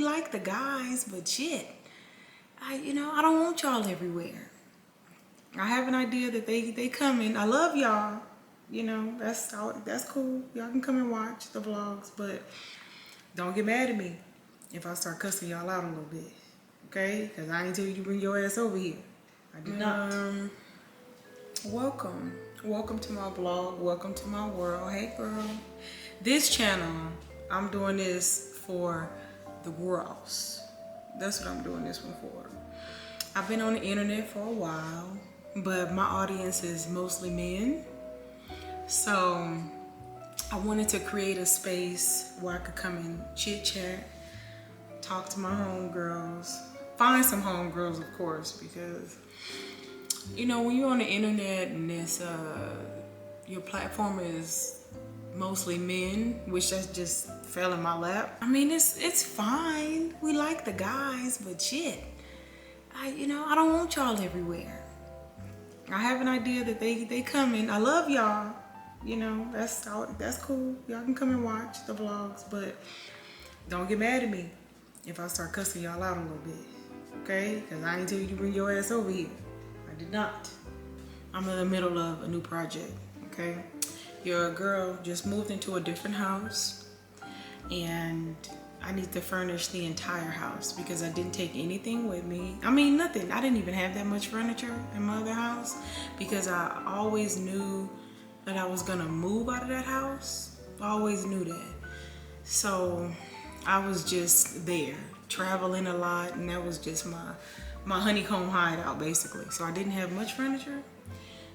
like the guys, but shit, I don't want y'all everywhere. I have an idea that they coming. I love y'all. That's cool. Y'all can come and watch the vlogs, but don't get mad at me if I start cussing y'all out a little bit, okay? Because I ain't tell you to bring your ass over here. I did not. Welcome to my vlog. Welcome to my world. Hey, girl. This channel, I'm doing this for the girls. That's what I'm doing this one for. I've been on the internet for a while, but my audience is mostly men. So I wanted to create a space where I could come and chit chat, talk to my homegirls, find some homegirls, of course, because when you're on the internet and it's your platform is mostly men, which that just fell in my lap. I mean, it's fine. We like the guys, but shit, I don't want y'all everywhere. I have an idea that they coming. I love y'all. That's cool. Y'all can come and watch the vlogs, but don't get mad at me if I start cussing y'all out a little bit, okay? Because I ain't tell you to bring your ass over here. I did not. I'm in the middle of a new project, okay? Your girl just moved into a different house, and I need to furnish the entire house because I didn't take anything with me. I mean, nothing. I didn't even have that much furniture in my other house because I always knew that I was gonna move out of that house. I always knew that. So I was just there, traveling a lot, and that was just my honeycomb hideout, basically. So I didn't have much furniture.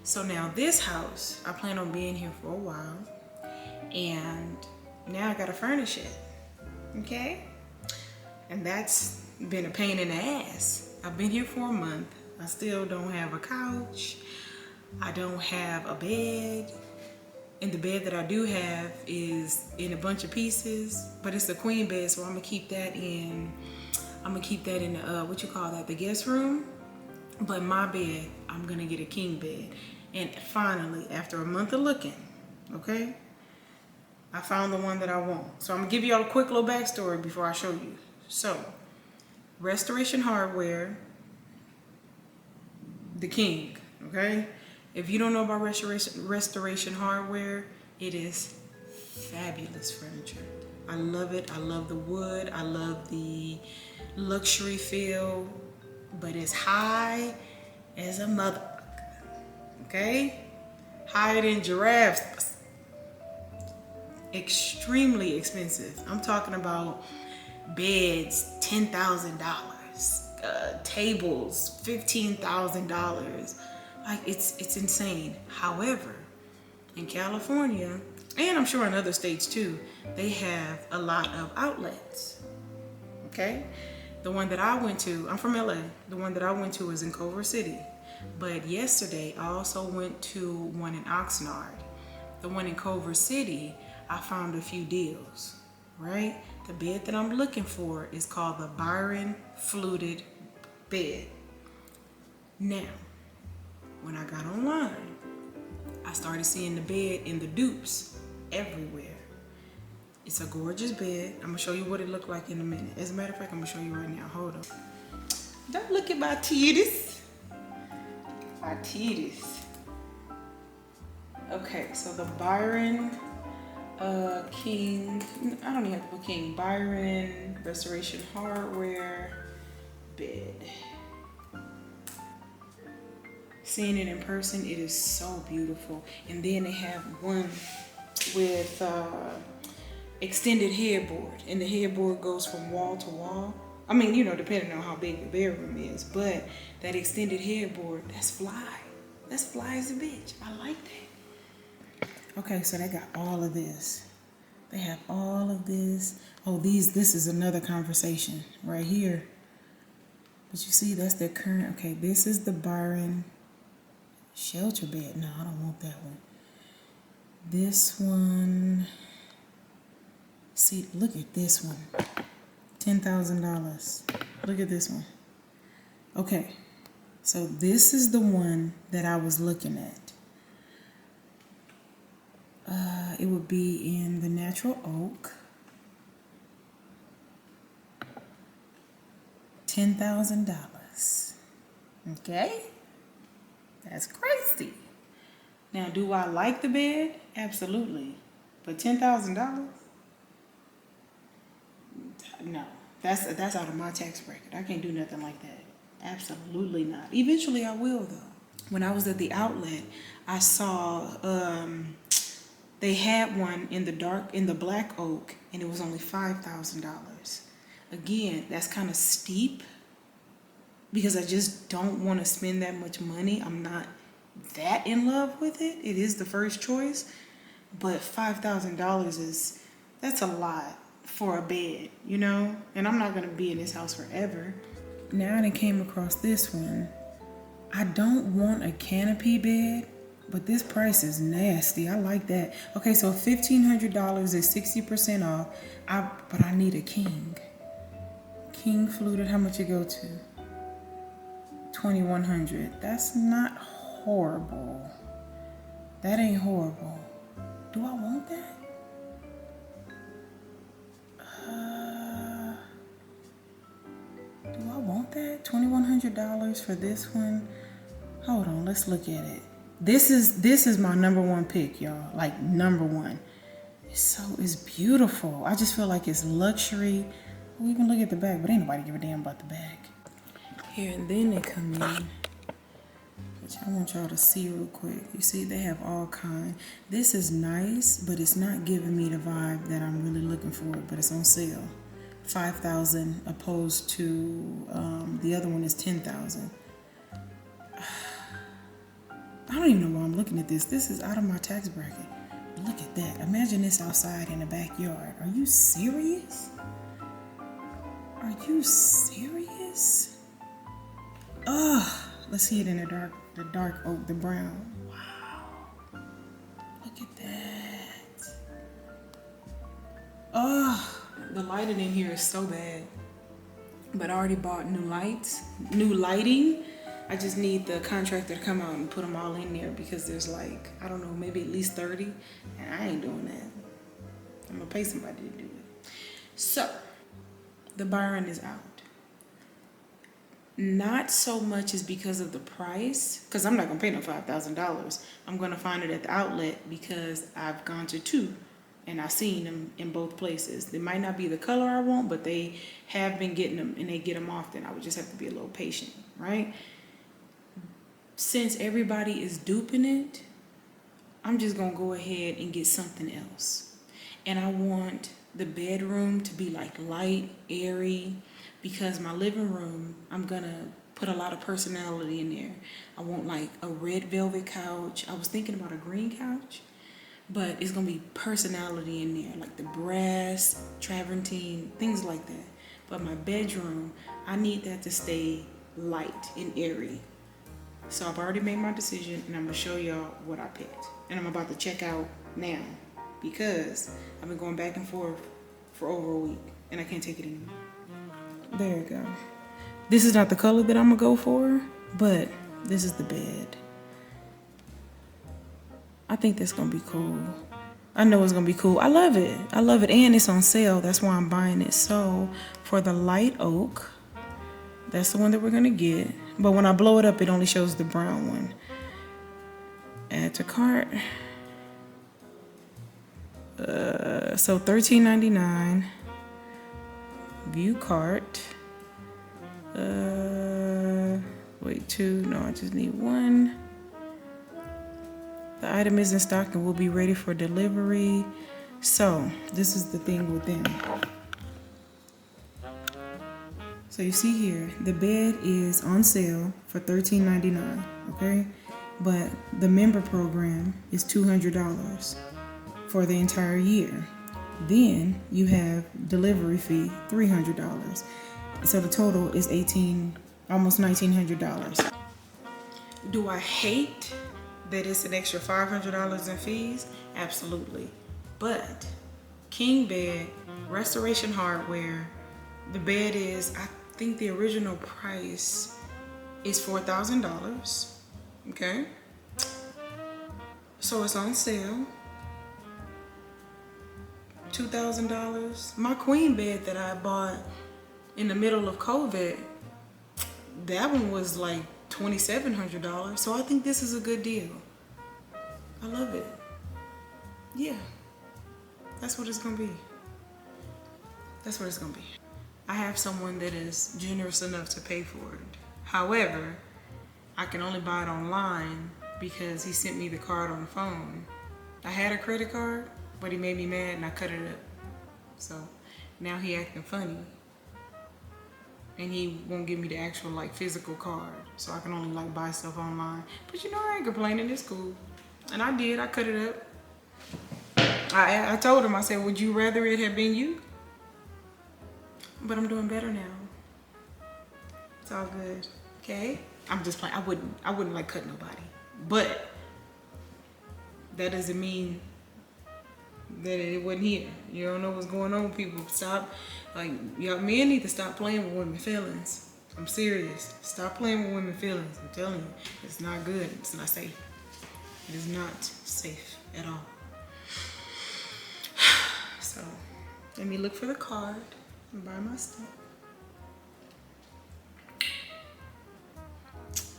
So now this house, I plan on being here for a while, and now I gotta furnish it, okay? And that's been a pain in the ass. I've been here for a month. I still don't have a couch. I don't have a bed. And the bed that I do have is in a bunch of pieces, but it's a queen bed, so I'm gonna keep that in the guest room. But my bed, I'm gonna get a king bed. And finally, after a month of looking, okay, I found the one that I want. So I'm gonna give y'all a quick little backstory before I show you. So, Restoration Hardware, the king, okay? If you don't know about Restoration Hardware, it is fabulous furniture. I love it. I love the wood. I love the luxury feel, but it's high as a motherfucker, okay? Higher than giraffes. Extremely expensive. I'm talking about beds, $10,000, tables, $15,000. Like, it's insane. However, in California, and I'm sure in other states too, they have a lot of outlets, okay? The one that I went to, I'm from LA, the one that I went to is in Culver City. But yesterday, I also went to one in Oxnard. The one in Culver City, I found a few deals, right? The bed that I'm looking for is called the Byron Fluted Bed. Now, when I got online, I started seeing the bed in the dupes everywhere. It's a gorgeous bed. I'm gonna show you what it looked like in a minute. As a matter of fact, I'm gonna show you right now. Hold on. Don't look at my titties. My titties. Okay, so the Byron King, I don't even have to put King, Byron Restoration Hardware bed. Seeing it in person, it is so beautiful. And then they have one with extended headboard, and the headboard goes from wall to wall. I mean, depending on how big the bedroom is, but that extended headboard, that's fly. That's fly as a bitch. I like that. Okay, so they got all of this. They have all of this. Oh, this is another conversation right here. But you see, that's their current. Okay, this is the Byron shelter bed. No, I don't want that one. This one. See, look at this one. $10,000. Look at this one. Okay, so this is the one that I was looking at. It would be in the natural oak. $10,000. Okay? That's crazy. Now, do I like the bed? Absolutely. But $10,000? No. That's out of my tax bracket. I can't do nothing like that. Absolutely not. Eventually I will though. When I was at the outlet, I saw they had one in the black oak, and it was only $5,000. Again, that's kind of steep because I just don't want to spend that much money. I'm not that in love with it. It is the first choice, but $5,000 that's a lot for a bed, you know? And I'm not gonna be in this house forever. Now I came across this one. I don't want a canopy bed, but this price is nasty. I like that. Okay, so $1,500 is 60% off. But I need a king. King fluted, how much it go to? $2,100. That's not horrible. That ain't horrible. Do I want that? Do I want that? $2,100 for this one? Hold on, let's look at it. This is my number one pick, y'all. Like number one. It's beautiful. I just feel like it's luxury. We can look at the back, but ain't nobody give a damn about the back. Here, and then they come in, which I want y'all to see real quick. You see, they have all kind. This is nice, but it's not giving me the vibe that I'm really looking for, but it's on sale. $5,000 opposed to the other one is $10,000. I don't even know why I'm looking at this. This is out of my tax bracket. Look at that. Imagine this outside in the backyard. Are you serious? Are you serious? Ugh. Let's see it in the dark oak, the brown. Wow. Look at that. Ugh. The lighting in here is so bad. But I already bought new lighting. I just need the contractor to come out and put them all in there because there's like, I don't know, maybe at least 30. And I ain't doing that. I'm gonna pay somebody to do it. So, the Byron is out. Not so much is because of the price, because I'm not gonna pay no $5,000. I'm gonna find it at the outlet because I've gone to two and I've seen them in both places. They might not be the color I want, but they have been getting them and they get them often. I would just have to be a little patient, right? Since everybody is duping it, I'm just gonna go ahead and get something else. And I want the bedroom to be like light, airy, because my living room, I'm gonna put a lot of personality in there. I want like a red velvet couch. I was thinking about a green couch, but it's gonna be personality in there, like the brass, travertine, things like that. But my bedroom, I need that to stay light and airy. So I've already made my decision and I'm gonna show y'all what I picked. And I'm about to check out now because I've been going back and forth for over a week and I can't take it anymore. There you go. This is not the color that I'm gonna go for, but this is the bed. I think that's gonna be cool. I know it's gonna be cool. I love it. I love it, and it's on sale. That's why I'm buying it. So for the light oak, that's the one that we're gonna get. But when I blow it up, it only shows the brown one. Add to cart. So $13.99. View cart. Wait, two. No, I just need one. The item is in stock and will be ready for delivery. So this is the thing with them. So you see here, the bed is on sale for $13.99, okay? But the member program is $200 for the entire year. Then you have delivery fee, $300. So the total is almost $1,900. Do I hate that it's an extra $500 in fees? Absolutely. But king bed, restoration hardware, the bed is, I think the original price is $4,000. Okay. So it's on sale. $2,000. My queen bed that I bought in the middle of COVID that one was like $2,700. So I think this is a good deal. I love it. Yeah, that's what it's gonna be. That's what it's gonna be. I have someone that is generous enough to pay for it. However, I can only buy it online because he sent me the card on the phone. I had a credit card, but he made me mad and I cut it up. So now he acting funny. And he won't give me the actual like physical card. So I can only like buy stuff online. But you know, I ain't complaining, it's cool. And I did, I cut it up. I told him, I said, would you rather it have been you? But I'm doing better now. It's all good, okay? I'm just playing. I wouldn't like cut nobody. But that doesn't mean that it wasn't here. You don't know what's going on with people. Stop, like, y'all men need to stop playing with women's feelings. I'm serious. Stop playing with women's feelings. I'm telling you, it's not good. It's not safe. It is not safe at all. So, let me look for the card and buy my stuff.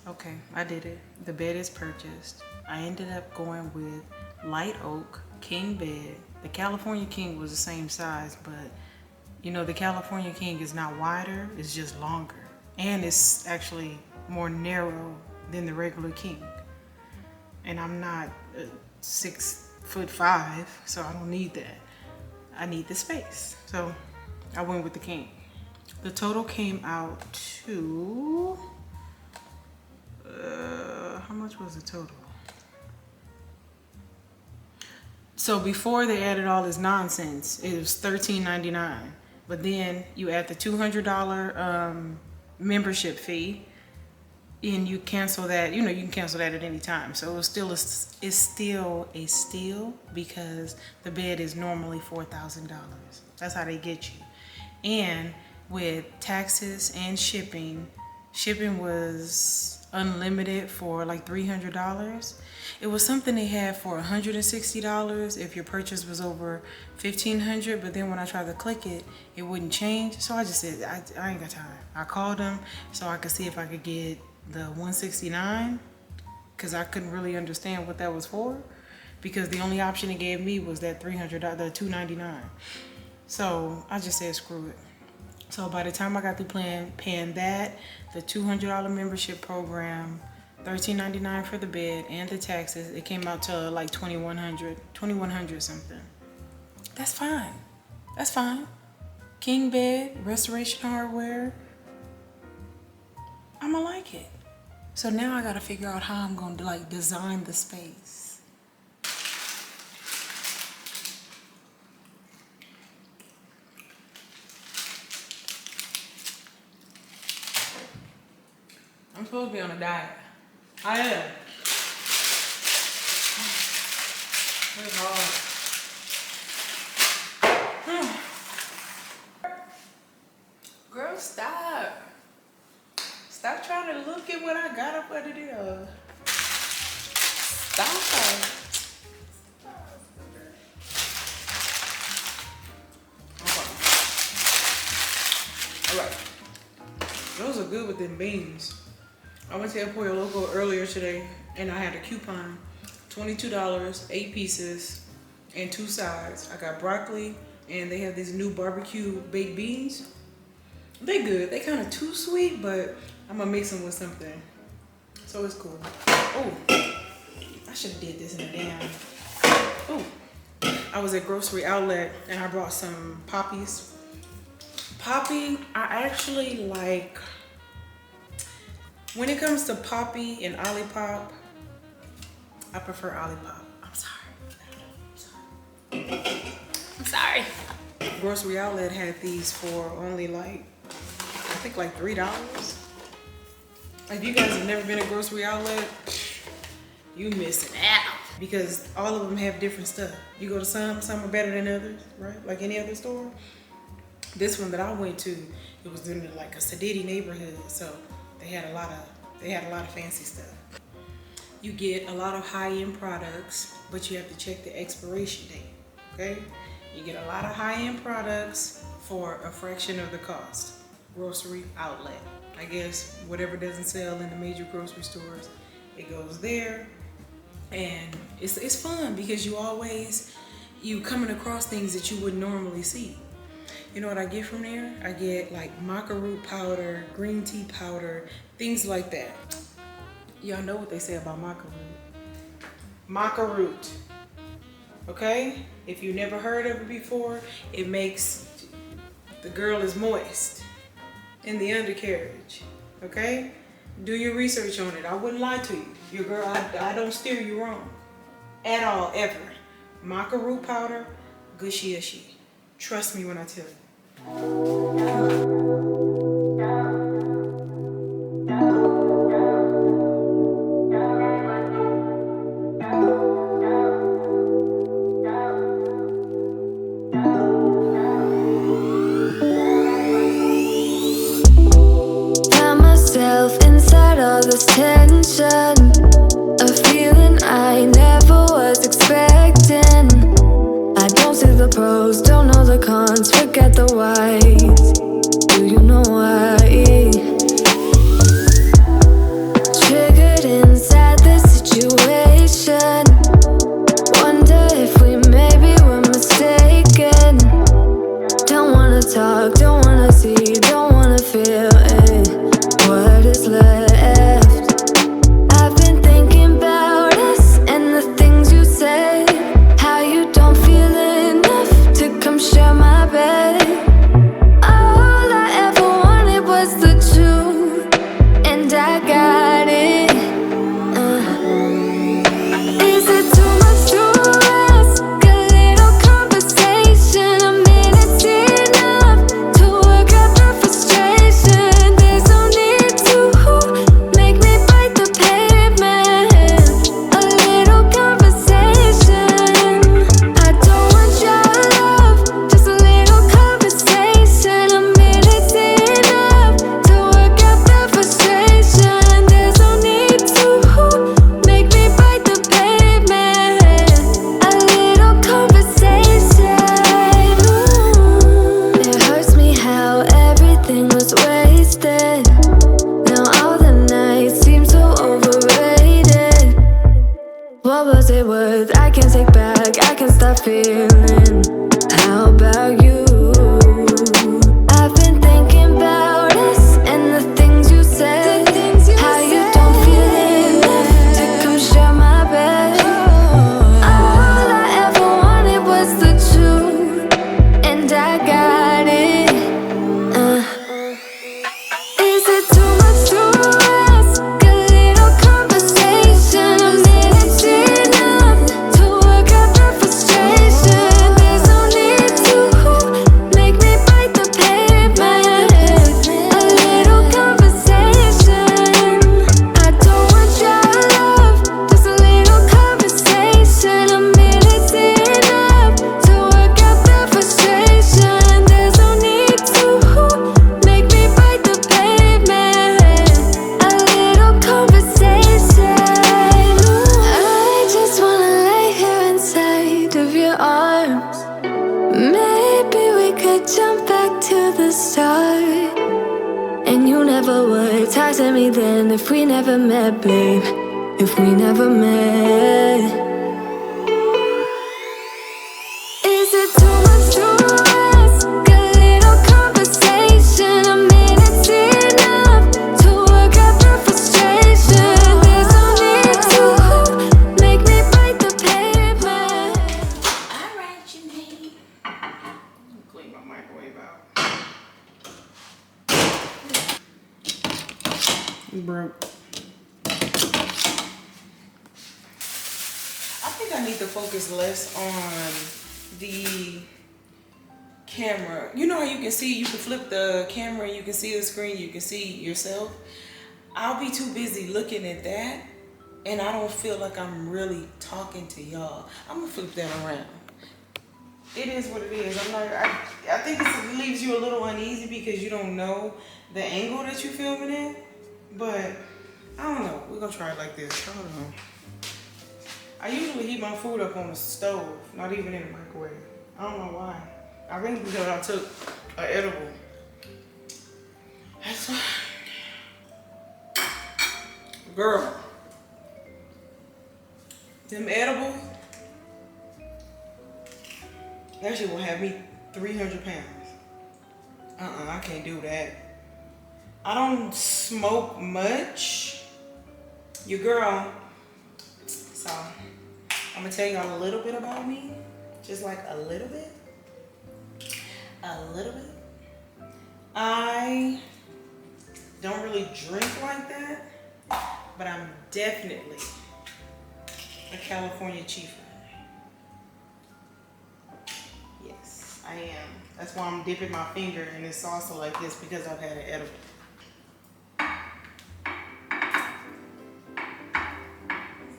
Okay, I did it. The bed is purchased. I ended up going with light oak king bed. The California king was the same size, but you know, the California king is not wider, it's just longer. And it's actually more narrow than the regular king. And I'm not 6'5", so I don't need that. I need the space. So I went with the king. The total came out to, how much was the total? So before they added all this nonsense, it was $13.99. But then you add the $200 membership fee, and you cancel that. You know, you can cancel that at any time. So it's still a steal because the bed is normally $4,000. That's how they get you. And with taxes and shipping was unlimited for like $300. It was something they had for $160 if your purchase was over $1,500, but then when I tried to click it, it wouldn't change. So I just said, I ain't got time. I called them so I could see if I could get the $169, because I couldn't really understand what that was for, because the only option it gave me was that $300, the $299. So I just said, screw it. So by the time I got through paying that, the $200 membership program, $13.99 for the bed and the taxes, it came out to like $2,100 something. That's fine. That's fine. King bed, restoration hardware. I'ma like it. So now I gotta figure out how I'm gonna like design the space. I'm supposed to be on a diet. I am. It's hard. Girl, stop. Stop trying to look at what I got up under there. Stop. Okay. All right. Those are good with them beans. I went to El Pollo Loco earlier today and I had a coupon, $22, 8 pieces and 2 sides. I got broccoli and they have these new barbecue baked beans. They good. They kind of too sweet, but I'm gonna mix them with something. So it's cool. Oh, I should have did this in a damn. Oh, I was at Grocery Outlet and I brought some poppies. Poppy, I actually like. When it comes to Poppy and Olipop, I prefer Olipop. I'm sorry. Grocery Outlet had these for only like, I think like $3. If you guys have never been to Grocery Outlet, you missing out. Because all of them have different stuff. You go to some are better than others, right? Like any other store. This one that I went to, it was in like a Sediti neighborhood, so they had a lot of fancy stuff. You get a lot of high-end products, but you have to check the expiration date, okay? You get a lot of high-end products for a fraction of the cost. grocery outlet. I guess whatever doesn't sell in the major grocery stores, it goes there. And it's fun because you coming across things that you wouldn't normally see. You know what I get from there? I get like maca root powder, green tea powder, things like that. Y'all know what they say about maca root. Maca root, okay? If you never heard of it before, it makes the girl is moist in the undercarriage, okay? Do your research on it. I wouldn't lie to you. Your girl, I don't steer you wrong at all, ever. Maca root powder, gushy-ushy. Trust me when I tell you. All this tension, a feeling I never was expecting. I don't see the pros, don't know the cons, forget the whys. Do you know why? Triggered inside this situation. Wonder if we maybe were mistaken. Don't wanna talk, don't wanna see, don't wanna feel it. What is left? If we never met, babe, if we never met, is it too much to ask? A little conversation, a minute's enough to work out the frustration. There's no need to make me bite the pavement. Alright, Janine. Clean my microwave out. Broke. I think I need to focus less on the camera. You know how you can flip the camera and you can see the screen, you can see yourself. I'll be too busy looking at that and I don't feel like I'm really talking to y'all. I'm gonna flip that around. It is what it is. I think it leaves you a little uneasy because you don't know the angle that you're filming in. But I don't know. We're gonna try it like this. Hold on. I usually heat my food up on the stove, not even in the microwave. I don't know why. I really thought I took an edible. Girl, them edibles, that shit will have me 300 pounds. I can't do that. I don't smoke much. Your girl. So, I'm gonna tell y'all a little bit about me. Just like a little bit. A little bit. I don't really drink like that, but I'm definitely a California chiefer. Yes, I am. That's why I'm dipping my finger in this salsa like this, because I've had an edible.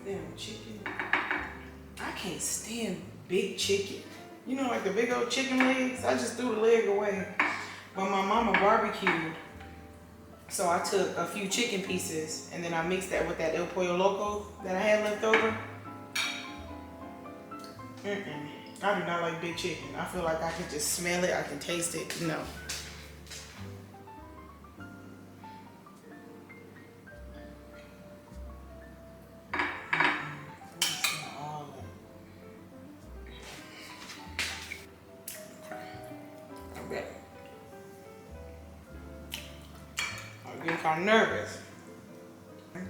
Damn chicken. I can't stand big chicken. You know, like the big old chicken legs? I just threw the leg away. But my mama barbecued. So I took a few chicken pieces and then I mixed that with that El Pollo Loco that I had left over. I do not like big chicken. I feel like I can just smell it, I can taste it. No. I'm getting kind of nervous.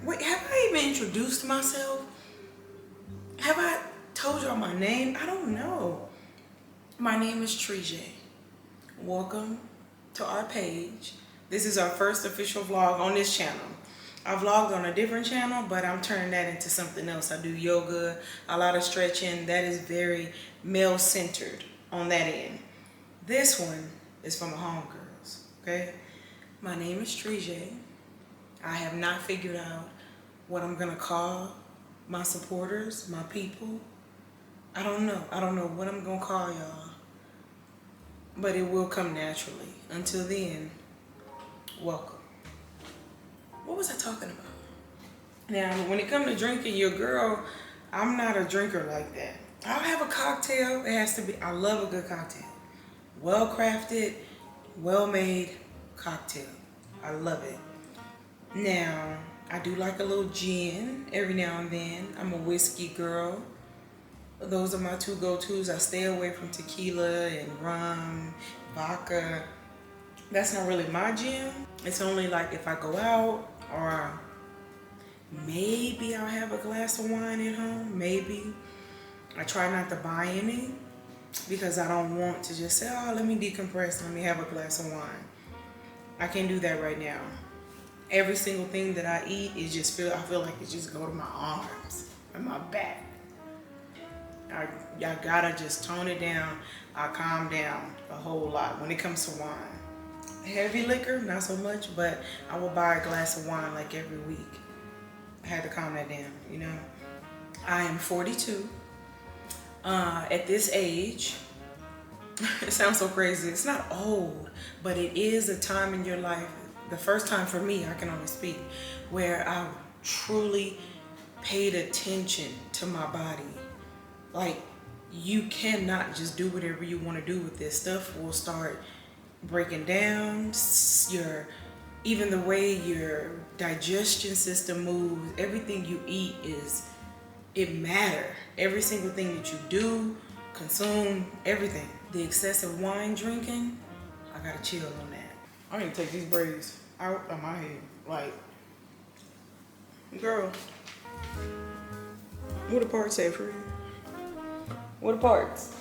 Wait, have I even introduced myself? Have I told y'all my name? I don't know. My name is Trieg'e. Welcome to our page. This is our first official vlog on this channel. I vlogged on a different channel, but I'm turning that into something else. I do yoga, a lot of stretching. That is very male-centered on that end. This one is for my homegirls, okay? My name is Trieg'e. I have not figured out what I'm gonna call my supporters, my people. I don't know. I don't know what I'm gonna call y'all, but it will come naturally. Until then, welcome. What was I talking about? Now, when it comes to drinking, your girl, I'm not a drinker like that. I'll have a cocktail. It has to be, I love a good cocktail. Well-crafted, well-made cocktail. I love it. Now, I do like a little gin every now and then. I'm a whiskey girl. Those are my two go-tos. I stay away from tequila and rum, vodka. That's not really my jam. It's only like if I go out, or maybe I'll have a glass of wine at home, maybe. I try not to buy any because I don't want to just say, oh, let me decompress, let me have a glass of wine. I can't do that right now. Every single thing that I eat is just I feel like it just go to my arms and my back. Y'all gotta just tone it down. I calm down a whole lot when it comes to wine. Heavy liquor, not so much, but I will buy a glass of wine like every week. I had to calm that down, you know. I am 42. At this age, it sounds so crazy. It's not old, but it is a time in your life, the first time for me, I can only speak, where I truly paid attention to my body. Like, you cannot just do whatever you want to do with this. Stuff will start breaking down. Even the way your digestion system moves, everything you eat it matters. Every single thing that you do, consume, everything. The excessive wine drinking, I gotta chill on that. I need to take these braids out of my head. Like, girl, what the parts say for you? What the parts?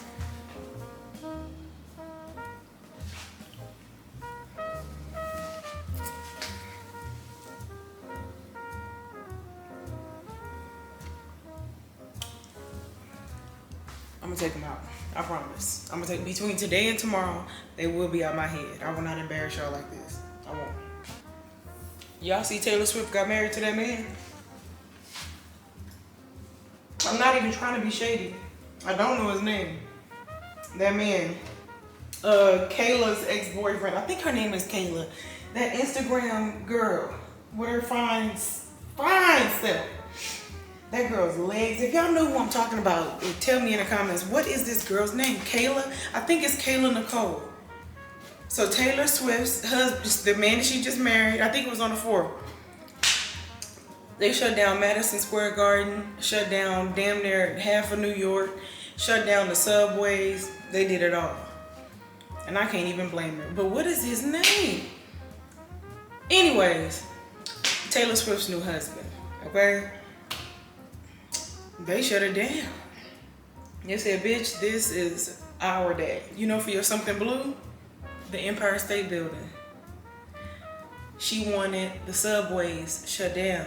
I'm gonna take them out. I promise. I'm gonna take between today and tomorrow. They will be out my head. I will not embarrass y'all like this. I won't. Y'all see Taylor Swift got married to that man? I'm not even trying to be shady. I don't know his name. That man, Kayla's ex-boyfriend. I think her name is Kayla. That Instagram girl with her fine self. That girl's legs. If y'all know who I'm talking about, tell me in the comments, what is this girl's name? Kayla? I think it's Kayla Nicole. So Taylor Swift's husband, the man that she just married, I think it was on the 4th. They shut down Madison Square Garden, shut down damn near half of New York, shut down the subways. They did it all. And I can't even blame them. But what is his name? Anyways, Taylor Swift's new husband, okay? They shut it down. They said, bitch, this is our day. You know, for your something blue, the Empire State Building. She wanted the subways shut down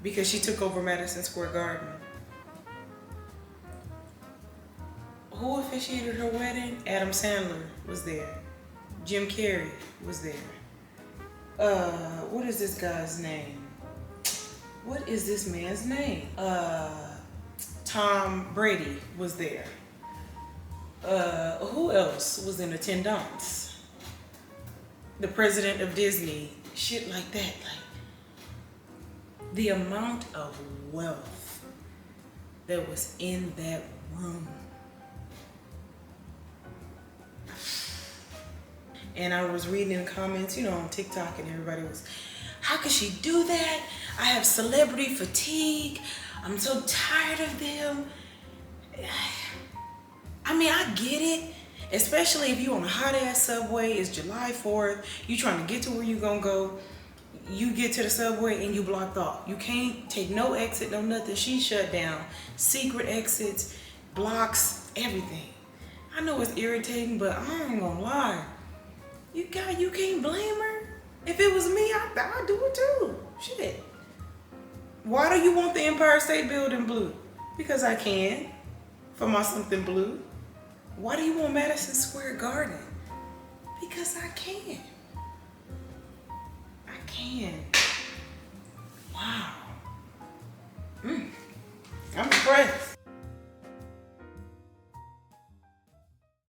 because she took over Madison Square Garden. Who officiated her wedding? Adam Sandler was there. Jim Carrey was there. What is this guy's name? What is this man's name? Tom Brady was there. Who else was in attendance? The president of Disney. Shit like that. Like, the amount of wealth that was in that room. And I was reading in the comments, you know, on TikTok, and everybody was, how could she do that? I have celebrity fatigue. I'm so tired of them. I mean, I get it. Especially if you're on a hot ass subway, it's July 4th, you trying to get to where you gonna go. You get to the subway and you blocked off. You can't take no exit, no nothing. She shut down secret exits, blocks, everything. I know it's irritating, but I ain't gonna lie. You can't blame her. If it was me, I'd do it too. Shit. Why do you want the Empire State Building blue? Because I can. For my something blue. Why do you want Madison Square Garden? Because I can. I can. Wow. I'm impressed.